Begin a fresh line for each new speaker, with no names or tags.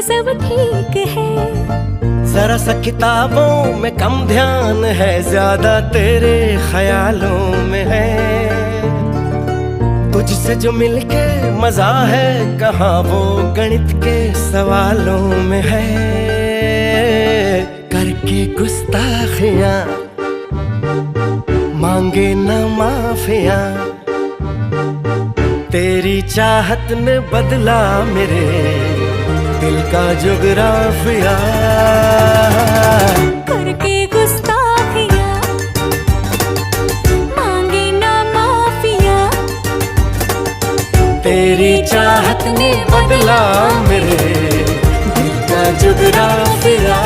सब ठीक है।
जरा सा किताबों में कम ध्यान है, ज्यादा तेरे ख्यालों में है। तुझसे जो मिलके मजा है, कहाँ वो गणित के सवालों में है। करके गुस्ताखियां मांगे न माफियां, तेरी चाहत ने बदला मेरे दिल का जुगराफिया।
करके गुस्ताखियां मांगे ना माफिया,
तेरी चाहत ने बदला मेरे दिल का जुगराफिया।